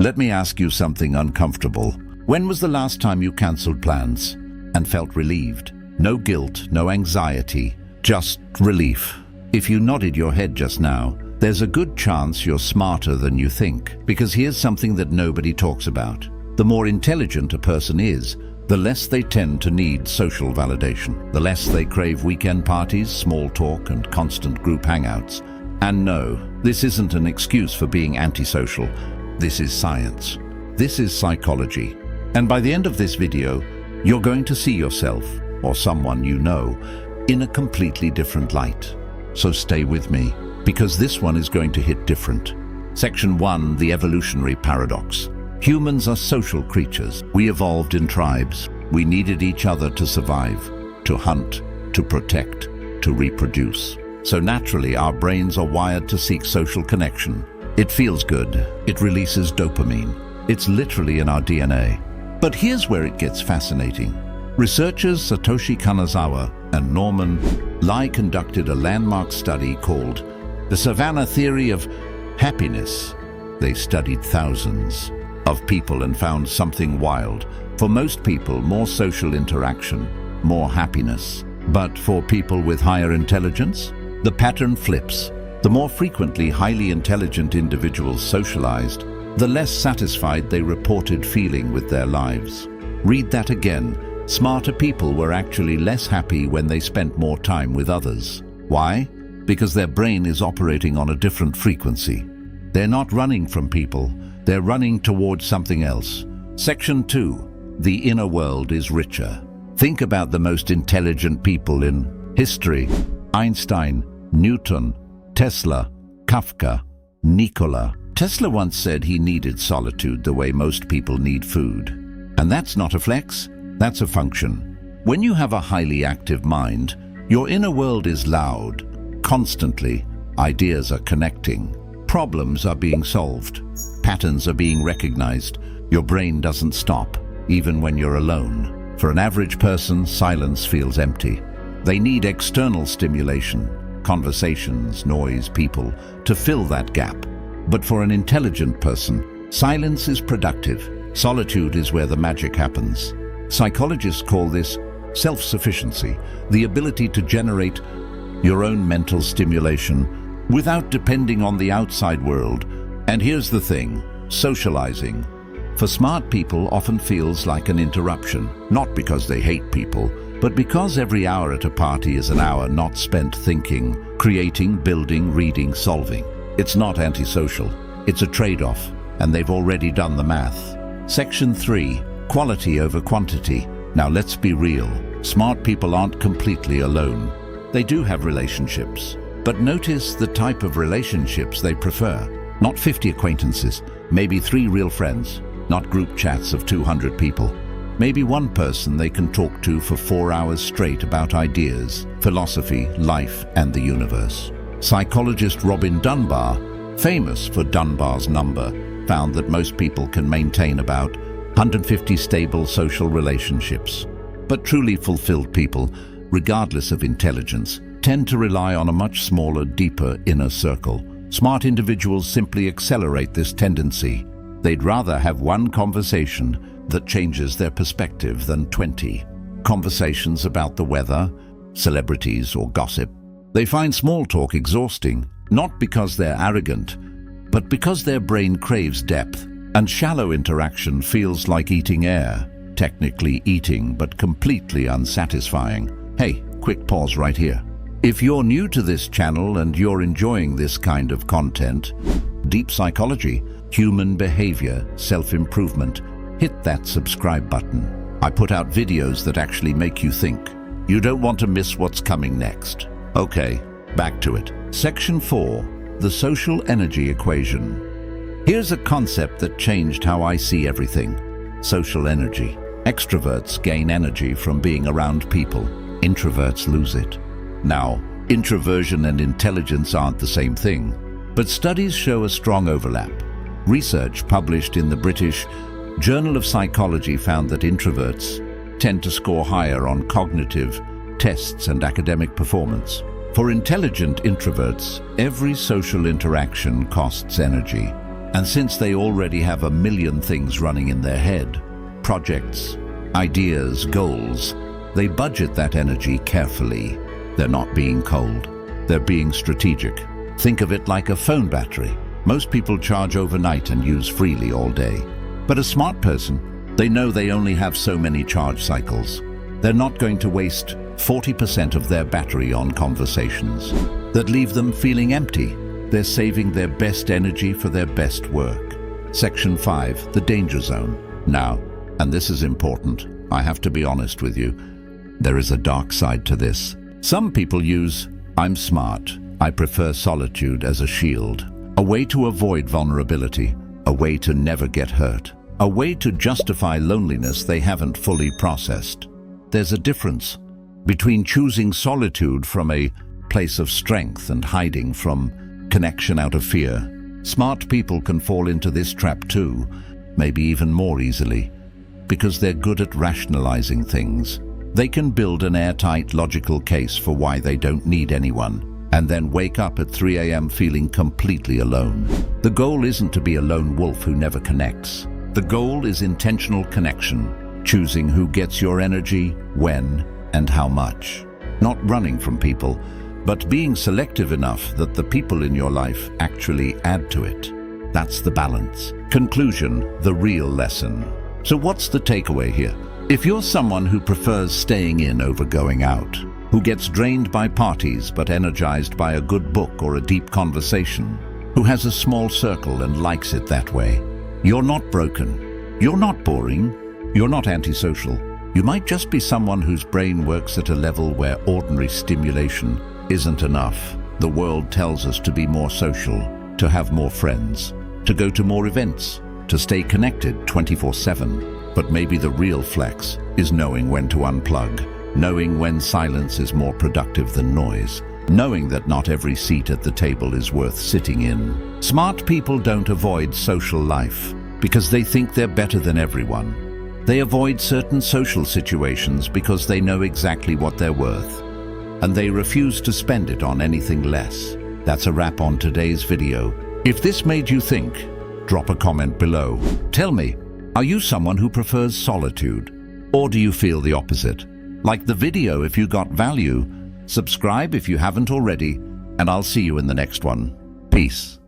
Let me ask you something uncomfortable. When was the last time you cancelled plans and felt relieved? No guilt, no anxiety, just relief. If you nodded your head just now, there's a good chance you're smarter than you think, because here's something that nobody talks about. The more intelligent a person is, the less they tend to need social validation, the less they crave weekend parties, small talk, and constant group hangouts. And no, this isn't an excuse for being antisocial. This is science. This is psychology. And by the end of this video, you're going to see yourself, or someone you know, in a completely different light. So stay with me, because this one is going to hit different. Section 1, the evolutionary paradox. Humans are social creatures. We evolved in tribes. We needed each other to survive, to hunt, to protect, to reproduce. So naturally, our brains are wired to seek social connection. It feels good. It releases dopamine. It's literally in our DNA. But here's where it gets fascinating. Researchers Satoshi Kanazawa and Norman Lai conducted a landmark study called the Savannah Theory of Happiness. They studied thousands of people and found something wild. For most people, more social interaction, more happiness. But for people with higher intelligence, the pattern flips. The more frequently highly intelligent individuals socialized, the less satisfied they reported feeling with their lives. Read that again. Smarter people were actually less happy when they spent more time with others. Why? Because their brain is operating on a different frequency. They're not running from people, they're running towards something else. Section 2. The inner world is richer. Think about the most intelligent people in history. Einstein, Newton, Tesla, Kafka, Nikola. Tesla once said he needed solitude the way most people need food. And that's not a flex, that's a function. When you have a highly active mind, your inner world is loud. Constantly, ideas are connecting. Problems are being solved. Patterns are being recognized. Your brain doesn't stop, even when you're alone. For an average person, silence feels empty. They need external stimulation, conversations, noise, people, to fill that gap. But for an intelligent person, silence is productive. Solitude is where the magic happens. Psychologists call this self-sufficiency, the ability to generate your own mental stimulation without depending on the outside world. And here's the thing, socializing, for smart people, often feels like an interruption, not because they hate people, but because every hour at a party is an hour not spent thinking, creating, building, reading, solving. It's not antisocial, it's a trade-off, and they've already done the math. Section 3, quality over quantity. Now let's be real, smart people aren't completely alone. They do have relationships, but notice the type of relationships they prefer. Not 50 acquaintances, maybe 3 real friends, not group chats of 200 people. Maybe one person they can talk to for 4 hours straight about ideas, philosophy, life, and the universe. Psychologist Robin Dunbar, famous for Dunbar's number, found that most people can maintain about 150 stable social relationships. But truly fulfilled people, regardless of intelligence, tend to rely on a much smaller, deeper inner circle. Smart individuals simply accelerate this tendency. They'd rather have one conversation that changes their perspective than 20 conversations about the weather, celebrities, or gossip. They find small talk exhausting, not because they're arrogant, but because their brain craves depth, and shallow interaction feels like eating air, technically eating but completely unsatisfying. Hey, quick pause right here. If you're new to this channel and you're enjoying this kind of content, deep psychology, human behavior, self-improvement, hit that subscribe button. I put out videos that actually make you think. You don't want to miss what's coming next. Okay, back to it. Section 4, the social energy equation. Here's a concept that changed how I see everything. Social energy. Extroverts gain energy from being around people. Introverts lose it. Now, introversion and intelligence aren't the same thing, but studies show a strong overlap. Research published in the British Journal of Psychology found that introverts tend to score higher on cognitive tests and academic performance. For intelligent introverts, every social interaction costs energy. And since they already have a million things running in their head, projects, ideas, goals, they budget that energy carefully. They're not being cold. They're being strategic. Think of it like a phone battery. Most people charge overnight and use freely all day. But a smart person, they know they only have so many charge cycles. They're not going to waste 40% of their battery on conversations that leave them feeling empty. They're saving their best energy for their best work. Section 5, the danger zone. Now, and this is important, I have to be honest with you, there is a dark side to this. Some people use, "I'm smart, I prefer solitude" as a shield, a way to avoid vulnerability, a way to never get hurt, a way to justify loneliness they haven't fully processed. There's a difference between choosing solitude from a place of strength and hiding from connection out of fear. Smart people can fall into this trap too, maybe even more easily, because they're good at rationalizing things. They can build an airtight, logical case for why they don't need anyone, and then wake up at 3 a.m. feeling completely alone. The goal isn't to be a lone wolf who never connects. The goal is intentional connection, choosing who gets your energy, when, and how much. Not running from people, but being selective enough that the people in your life actually add to it. That's the balance. Conclusion, the real lesson. So what's the takeaway here? If you're someone who prefers staying in over going out, who gets drained by parties but energized by a good book or a deep conversation, who has a small circle and likes it that way, you're not broken. You're not boring. You're not antisocial. You might just be someone whose brain works at a level where ordinary stimulation isn't enough. The world tells us to be more social, to have more friends, to go to more events, to stay connected 24/7. But maybe the real flex is knowing when to unplug, knowing when silence is more productive than noise, knowing that not every seat at the table is worth sitting in. Smart people don't avoid social life because they think they're better than everyone. They avoid certain social situations because they know exactly what they're worth, and they refuse to spend it on anything less. That's a wrap on today's video. If this made you think, drop a comment below. Tell me, are you someone who prefers solitude, or do you feel the opposite? Like the video if you got value, subscribe if you haven't already, and I'll see you in the next one. Peace.